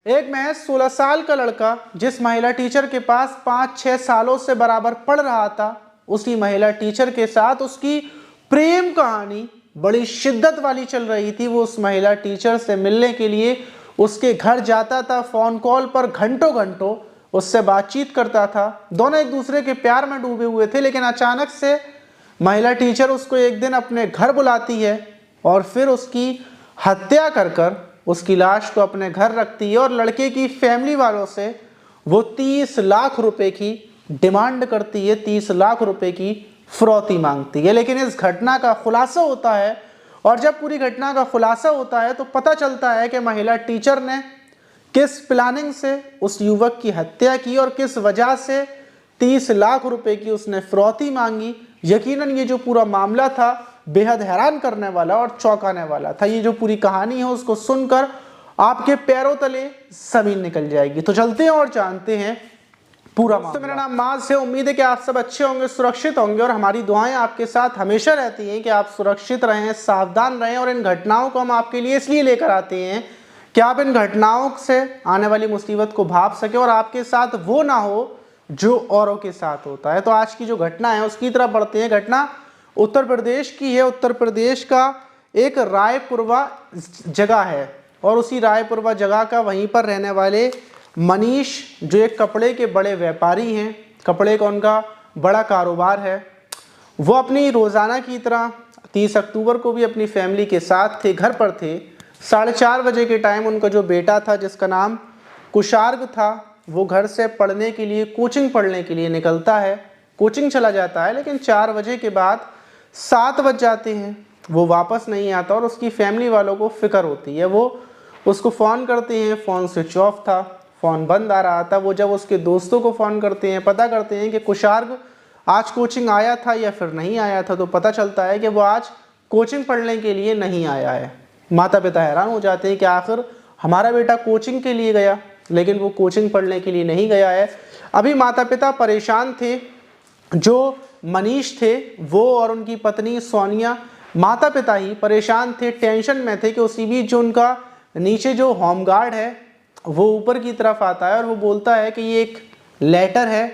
एक महज 16 साल का लड़का जिस महिला टीचर के पास 5-6 सालों से बराबर पढ़ रहा था, उसी महिला टीचर के साथ उसकी प्रेम कहानी बड़ी शिद्दत वाली चल रही थी। वो उस महिला टीचर से मिलने के लिए उसके घर जाता था, फोन कॉल पर घंटों घंटों उससे बातचीत करता था। दोनों एक दूसरे के प्यार में डूबे हुए थे, लेकिन अचानक से महिला टीचर उसको एक दिन अपने घर बुलाती है और फिर उसकी हत्या कर कर उसकी लाश को अपने घर रखती है और लड़के की फैमिली वालों से वो 30 लाख रुपए की डिमांड करती है, 30 लाख रुपए की फिरौती मांगती है। लेकिन इस घटना का खुलासा होता है और जब पूरी घटना का खुलासा होता है तो पता चलता है कि महिला टीचर ने किस प्लानिंग से उस युवक की हत्या की और किस वजह से 30 लाख रुपए की उसने फिरौती मांगी। यकीनन ये जो पूरा मामला था बेहद हैरान करने वाला और चौंकाने वाला था। ये जो पूरी कहानी है उसको सुनकर आपके पैरों तले जमीन निकल जाएगी। तो चलते हैं और जानते हैं पूरा मामला। मेरा नाम माज है, उम्मीद है कि आप सब अच्छे होंगे, सुरक्षित होंगे और हमारी दुआएं आपके साथ हमेशा रहती हैं कि आप सुरक्षित रहें, सावधान रहें। और इन घटनाओं को हम आपके लिए इसलिए लेकर आते हैं कि आप इन घटनाओं से आने वाली मुसीबत को भाप सके और आपके साथ वो ना हो जो औरों के साथ होता है। तो आज की जो घटना है उसकी तरफ बढ़ते हैं। घटना उत्तर प्रदेश की है। उत्तर प्रदेश का एक रायपुरवा जगह है और उसी रायपुरवा जगह का वहीं पर रहने वाले मनीष, जो एक कपड़े के बड़े व्यापारी हैं, कपड़े का उनका बड़ा कारोबार है, वो अपनी रोज़ाना की तरह 30 अक्टूबर को भी अपनी फैमिली के साथ थे, घर पर थे। 4:30 बजे के टाइम उनका जो बेटा था जिसका नाम कुशार्ग था, वो घर से पढ़ने के लिए, कोचिंग पढ़ने के लिए निकलता है, कोचिंग चला जाता है। लेकिन 4 बजे के बाद 7 बज जाते हैं, वो वापस नहीं आता और उसकी फैमिली वालों को फिक्र होती है। वो उसको फ़ोन करते हैं, फ़ोन स्विच ऑफ था, फ़ोन बंद आ रहा था। वो जब उसके दोस्तों को फ़ोन करते हैं, पता करते हैं कि कुशार्ग आज कोचिंग आया था या फिर नहीं आया था, तो पता चलता है कि वो आज कोचिंग पढ़ने के लिए नहीं आया है। माता पिता हैरान हो जाते हैं कि आखिर हमारा बेटा कोचिंग के लिए गया लेकिन वो कोचिंग पढ़ने के लिए नहीं गया है। अभी माता पिता परेशान थे। जो मनीष थे वो और उनकी पत्नी सोनिया, माता पिता ही परेशान थे, टेंशन में थे कि उसी बीच जो उनका नीचे जो होमगार्ड है वो ऊपर की तरफ आता है और वो बोलता है कि ये एक लेटर है,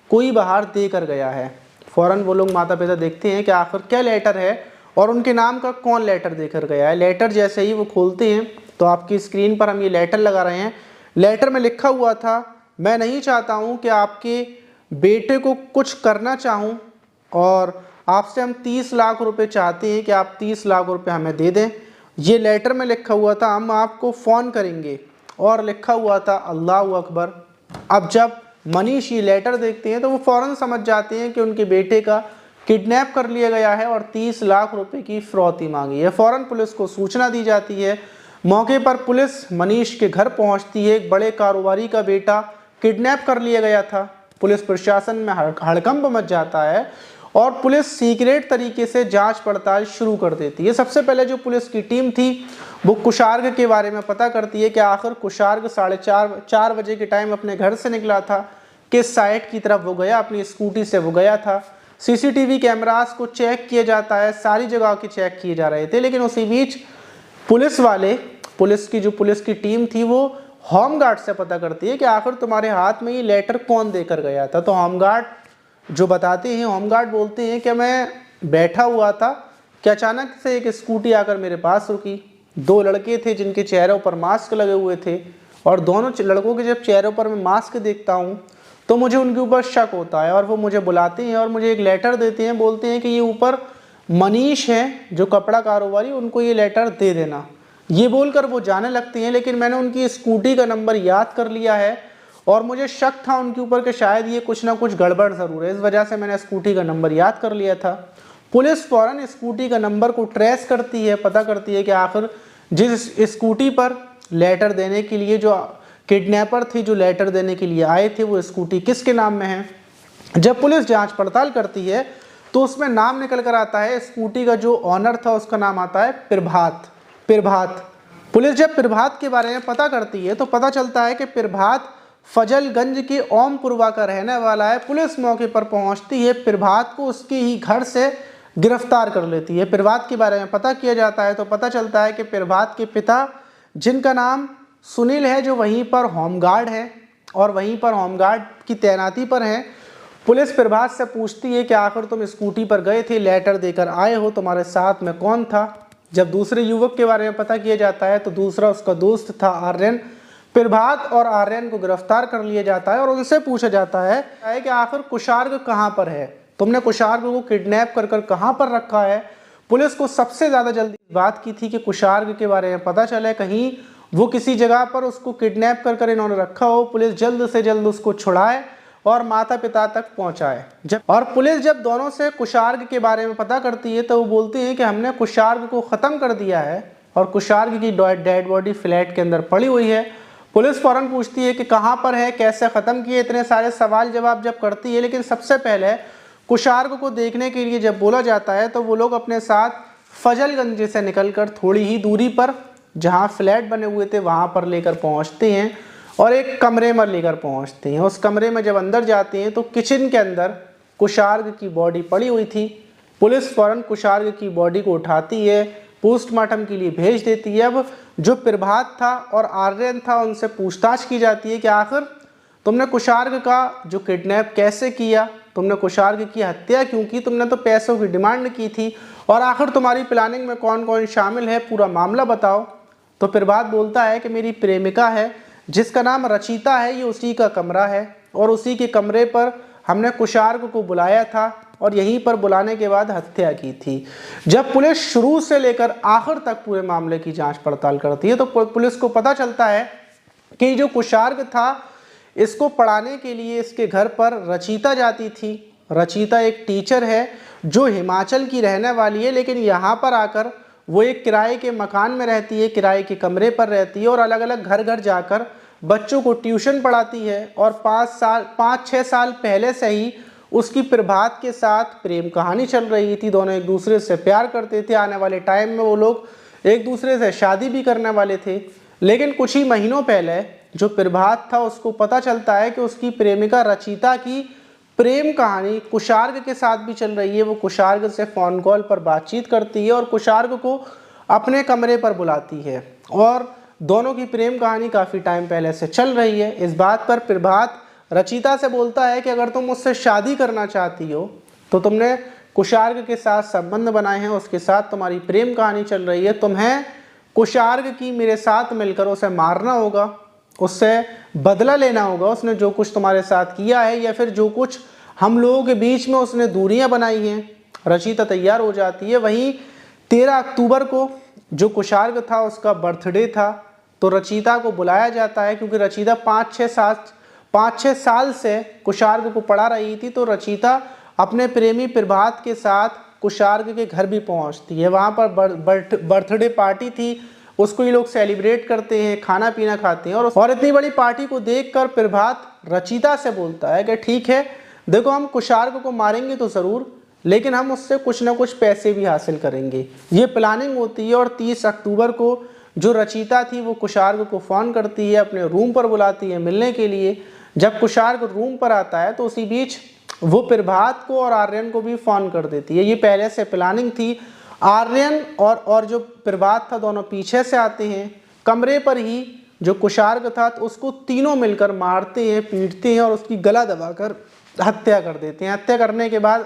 कोई बाहर दे कर गया है। फ़ौरन वो लोग माता पिता देखते हैं कि आखिर क्या लेटर है और उनके नाम का कौन लेटर देकर गया है। लेटर जैसे ही वो खोलते हैं तो आपकी स्क्रीन पर हम ये लेटर लगा रहे हैं। लेटर में लिखा हुआ था, मैं नहीं चाहता हूँ कि आपके बेटे को कुछ करना चाहूँ और आपसे हम 30 लाख रुपए चाहते हैं कि आप 30 लाख रुपए हमें दे दें। ये लेटर में लिखा हुआ था, हम आपको फ़ोन करेंगे, और लिखा हुआ था अल्लाह अकबर। अब जब मनीष ये लेटर देखते हैं तो वो फ़ौरन समझ जाते हैं कि उनके बेटे का किडनैप कर लिया गया है और 30 लाख रुपए की फिरौती मांगी है। फ़ौरन पुलिस को सूचना दी जाती है। मौके पर पुलिस मनीष के घर पहुंचती है। एक बड़े कारोबारी का बेटा किडनैप कर लिया गया था। पुलिस प्रशासन में हड़कंप मच जाता है और पुलिस सीक्रेट तरीके से जांच पड़ताल शुरू कर देती है। सबसे पहले जो पुलिस की टीम थी वो कुशार्ग के बारे में पता करती है कि आखिर कुशार्ग 4:30 बजे के टाइम अपने घर से निकला था, किस साइड की तरफ वो गया, अपनी स्कूटी से वो गया था। सीसीटीवी कैमरास को चेक किया जाता है, सारी जगह के चेक किए जा रहे थे। लेकिन उसी बीच पुलिस वाले, पुलिस की टीम थी, वो होमगार्ड से पता करती है कि आखिर तुम्हारे हाथ में ये लेटर कौन देकर गया था। तो होमगार्ड जो बताते हैं, होमगार्ड बोलते हैं कि मैं बैठा हुआ था कि अचानक से एक स्कूटी आकर मेरे पास रुकी। 2 लड़के थे जिनके चेहरों पर मास्क लगे हुए थे और दोनों लड़कों के जब चेहरों पर मैं मास्क देखता हूँ तो मुझे उनके ऊपर शक होता है और वो मुझे बुलाते हैं और मुझे एक लेटर देते हैं। बोलते हैं कि ये ऊपर मनीष है जो कपड़ा कारोबारी, उनको ये लेटर दे देना। ये बोलकर वो जाने लगती हैं। लेकिन मैंने उनकी स्कूटी का नंबर याद कर लिया है और मुझे शक था उनके ऊपर कि शायद ये कुछ ना कुछ गड़बड़ ज़रूर है, इस वजह से मैंने स्कूटी का नंबर याद कर लिया था। पुलिस फ़ौरन स्कूटी का नंबर को ट्रेस करती है, पता करती है कि आखिर जिस स्कूटी पर लेटर देने के लिए जो किडनैपर थे, जो लेटर देने के लिए आए थे, वो स्कूटी किसके नाम में है। जब पुलिस जांच पड़ताल करती है तो उसमें नाम निकल कर आता है, स्कूटी का जो ऑनर था उसका नाम आता है प्रभात। पुलिस जब प्रभात के बारे में पता करती है तो पता चलता है कि प्रभात फजलगंज के ओमपुरवा का रहने वाला है। पुलिस मौके पर पहुंचती है, प्रभात को उसके ही घर से गिरफ्तार कर लेती है। प्रभात के बारे में पता किया जाता है तो पता चलता है कि प्रभात के पिता, जिनका नाम सुनील है जो वहीं पर होमगार्ड है और वहीं पर होमगार्ड की तैनाती पर है। पुलिस प्रभात से पूछती है कि आखिर तुम स्कूटी पर गए थे, लेटर देकर आए हो, तुम्हारे साथ में कौन था। जब दूसरे युवक के बारे में पता किया जाता है तो दूसरा उसका दोस्त था आर्यन। प्रभात और आर्यन को गिरफ्तार कर लिया जाता है और उनसे पूछा जाता है कि आखिर कुशार्ग कहाँ पर है, तुमने कुशार्ग को किडनैप कर कहाँ पर रखा है। पुलिस को सबसे ज़्यादा जल्दी बात की थी कि कुशार्ग के बारे में पता चले, कहीं वो किसी जगह पर उसको किडनैप कर इन्होंने रखा हो। पुलिस जल्द से जल्द उसको छुड़ाए और माता पिता तक पहुंचाए। पुलिस जब दोनों से कुशार्ग के बारे में पता करती है तो वो बोलते हैं कि हमने कुशार्ग को ख़त्म कर दिया है और कुशार्ग की डेड बॉडी फ्लैट के अंदर पड़ी हुई है। पुलिस फौरन पूछती है कि कहाँ पर है, कैसे ख़त्म किए, इतने सारे सवाल जवाब जब करती है। लेकिन सबसे पहले कुशार्ग को देखने के लिए जब बोला जाता है तो वो लोग अपने साथ फजलगंज से निकलकर थोड़ी ही दूरी पर जहाँ फ्लैट बने हुए थे वहाँ पर लेकर पहुँचते हैं और एक कमरे में लेकर पहुँचते हैं। उस कमरे में जब अंदर जाते हैं तो किचन के अंदर कुशार्ग की बॉडी पड़ी हुई थी। पुलिस फौरन कुशार्ग की बॉडी को उठाती है, पोस्टमार्टम के लिए भेज देती है। अब जो प्रभात था और आर्यन था उनसे पूछताछ की जाती है कि आखिर तुमने कुशार्ग का जो किडनैप कैसे किया, तुमने कुशार्ग की हत्या क्यों की, तुमने तो पैसों की डिमांड की थी, और आखिर तुम्हारी प्लानिंग में कौन कौन शामिल है, पूरा मामला बताओ। तो प्रभात बोलता है कि मेरी प्रेमिका है जिसका नाम रचिता है, ये उसी का कमरा है और उसी के कमरे पर हमने कुशार्ग को बुलाया था और यहीं पर बुलाने के बाद हत्या की थी। जब पुलिस शुरू से लेकर आखिर तक पूरे मामले की जांच पड़ताल करती है तो पुलिस को पता चलता है कि जो कुशार्ग था इसको पढ़ाने के लिए इसके घर पर रचिता जाती थी। रचिता एक टीचर है जो हिमाचल की रहने वाली है, लेकिन यहाँ पर आकर वो एक किराए के मकान में रहती है, किराए के कमरे पर रहती है और अलग अलग घर घर जाकर बच्चों को ट्यूशन पढ़ाती है। और 5-6 साल पहले से ही उसकी प्रभात के साथ प्रेम कहानी चल रही थी। दोनों एक दूसरे से प्यार करते थे। आने वाले टाइम में वो लोग एक दूसरे से शादी भी करने वाले थे। लेकिन कुछ ही महीनों पहले जो प्रभात था उसको पता चलता है कि उसकी प्रेमिका रचिता की प्रेम कहानी कुशार्ग के साथ भी चल रही है। वो कुशार्ग से फ़ोन कॉल पर बातचीत करती है और कुशार्ग को अपने कमरे पर बुलाती है और दोनों की प्रेम कहानी काफ़ी टाइम पहले से चल रही है। इस बात पर प्रभात रचिता से बोलता है कि अगर तुम मुझसे शादी करना चाहती हो तो तुमने कुशार्ग के साथ संबंध बनाए हैं, उसके साथ तुम्हारी प्रेम कहानी चल रही है, तुम्हें कुशार्ग की मेरे साथ मिलकर उसे मारना होगा, उससे बदला लेना होगा, उसने जो कुछ तुम्हारे साथ किया है या फिर जो कुछ हम लोगों के बीच में उसने दूरियां बनाई हैं। रचिता तैयार हो जाती है। वहीं 13 अक्टूबर को जो कुशार्ग था उसका बर्थडे था तो रचिता को बुलाया जाता है क्योंकि रचिता 5-6 साल से कुशार्ग को पढ़ा रही थी। तो रचिता अपने प्रेमी प्रभात के साथ कुशार्ग के घर भी पहुंचती है। वहाँ पर बर्थडे पार्टी थी, उसको ये लोग सेलिब्रेट करते हैं, खाना पीना खाते हैं और इतनी बड़ी पार्टी को देखकर प्रभात रचिता से बोलता है कि ठीक है, देखो हम कुशार्ग को मारेंगे तो ज़रूर, लेकिन हम उससे कुछ ना कुछ पैसे भी हासिल करेंगे। ये प्लानिंग होती है और 30 अक्टूबर को जो रचिता थी वो कुशार्ग को फ़ोन करती है, अपने रूम पर बुलाती है मिलने के लिए। जब कुशार्ग रूम पर आता है तो उसी बीच वो प्रभात को और आर्यन को भी फ़ोन कर देती है। ये पहले से प्लानिंग थी। आर्यन और जो प्रभात था दोनों पीछे से आते हैं, कमरे पर ही जो कुशार्ग था तो उसको तीनों मिलकर मारते हैं, पीटते हैं और उसकी गला दबाकर हत्या कर देते हैं। हत्या करने के बाद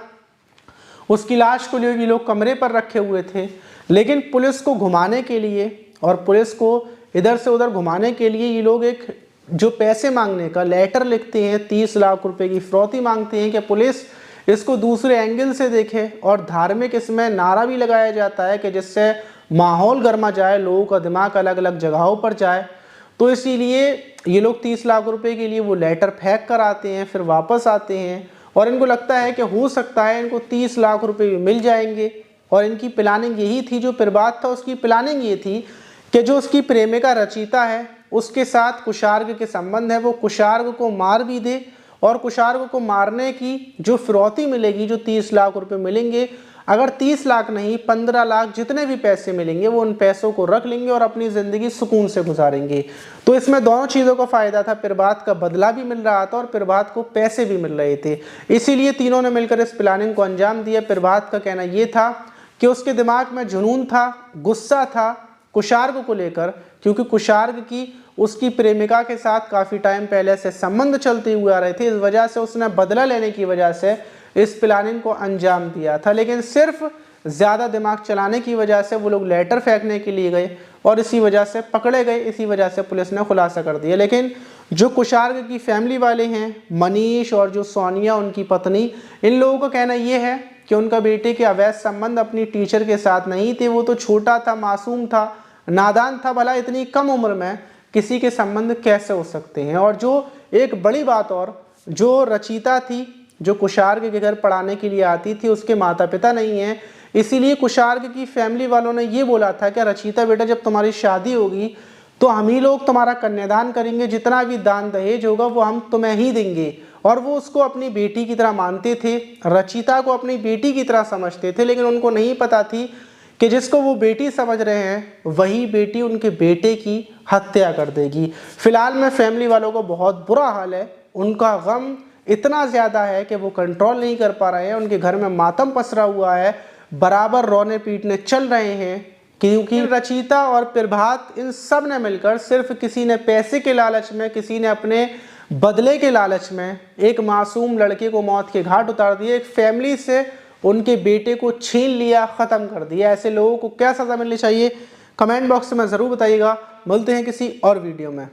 उसकी लाश को ये लोग कमरे पर रखे हुए थे, लेकिन पुलिस को घुमाने के लिए और पुलिस को इधर से उधर घुमाने के लिए ये लोग एक जो पैसे मांगने का लेटर लिखते हैं, 30 लाख रुपए की फिरौती मांगते हैं कि पुलिस इसको दूसरे एंगल से देखे। और धार्मिक इसमें नारा भी लगाया जाता है कि जिससे माहौल गर्मा जाए, लोगों का दिमाग अलग अलग जगहों पर जाए। तो इसीलिए ये लोग 30 लाख रुपए के लिए वो लेटर फेंक कर आते हैं, फिर वापस आते हैं और इनको लगता है कि हो सकता है इनको 30 लाख रुपए भी मिल जाएंगे। और इनकी प्लानिंग यही थी, जो प्रभात था उसकी प्लानिंग ये थी कि जो उसकी प्रेमिका रचिता है उसके साथ कुशार्ग के संबंध है, वो कुशार्ग को मार भी दे और कुशार्ग को मारने की जो फिरौती मिलेगी, जो 30 लाख रुपए मिलेंगे, अगर 30 लाख नहीं 15 लाख जितने भी पैसे मिलेंगे वो उन पैसों को रख लेंगे और अपनी ज़िंदगी सुकून से गुजारेंगे। तो इसमें दोनों चीज़ों का फ़ायदा था, प्रभात का बदला भी मिल रहा था और प्रभात को पैसे भी मिल रहे थे। इसीलिए तीनों ने मिलकर इस प्लानिंग को अंजाम दिया। प्रभात का कहना ये था कि उसके दिमाग में जुनून था, गुस्सा था कुशार्ग को लेकर, क्योंकि कुशार्ग की उसकी प्रेमिका के साथ काफ़ी टाइम पहले से संबंध चलते हुए आ रहे थे। इस वजह से उसने बदला लेने की वजह से इस प्लानिंग को अंजाम दिया था, लेकिन सिर्फ ज़्यादा दिमाग चलाने की वजह से वो लोग लेटर फेंकने के लिए गए और इसी वजह से पकड़े गए। इसी वजह से पुलिस ने खुलासा कर दिया। लेकिन जो कुशार्ग की फैमिली वाले हैं, मनीष और जो सोनिया उनकी पत्नी, इन लोगों का कहना ये है कि उनका बेटे के अवैध संबंध अपनी टीचर के साथ नहीं थे। वो तो छोटा था, मासूम था, नादान था, भला इतनी कम उम्र में किसी के संबंध कैसे हो सकते हैं। और जो एक बड़ी बात और, जो रचिता थी जो कुशार्ग के घर पढ़ाने के लिए आती थी, उसके माता पिता नहीं हैं, इसीलिए कुशार्ग की फैमिली वालों ने ये बोला था कि रचिता बेटा जब तुम्हारी शादी होगी तो हम ही लोग तुम्हारा कन्यादान करेंगे, जितना भी दान दहेज होगा वो हम तुम्हें ही देंगे। और वो उसको अपनी बेटी की तरह मानते थे, रचिता को अपनी बेटी की तरह समझते थे, लेकिन उनको नहीं पता थी कि जिसको वो बेटी समझ रहे हैं वही बेटी उनके बेटे की हत्या कर देगी। फिलहाल में फैमिली वालों को बहुत बुरा हाल है, उनका गम इतना ज़्यादा है कि वो कंट्रोल नहीं कर पा रहे हैं। उनके घर में मातम पसरा हुआ है, बराबर रोने पीटने चल रहे हैं, क्योंकि रचिता और प्रभात इन सब ने मिलकर सिर्फ किसी ने पैसे के लालच में, किसी ने अपने बदले के लालच में एक मासूम लड़के को मौत के घाट उतार दिया, एक फैमिली से उनके बेटे को छीन लिया, ख़त्म कर दिया। ऐसे लोगों को क्या सज़ा मिलनी चाहिए, कमेंट बॉक्स में ज़रूर बताइएगा। मिलते हैं किसी और वीडियो में।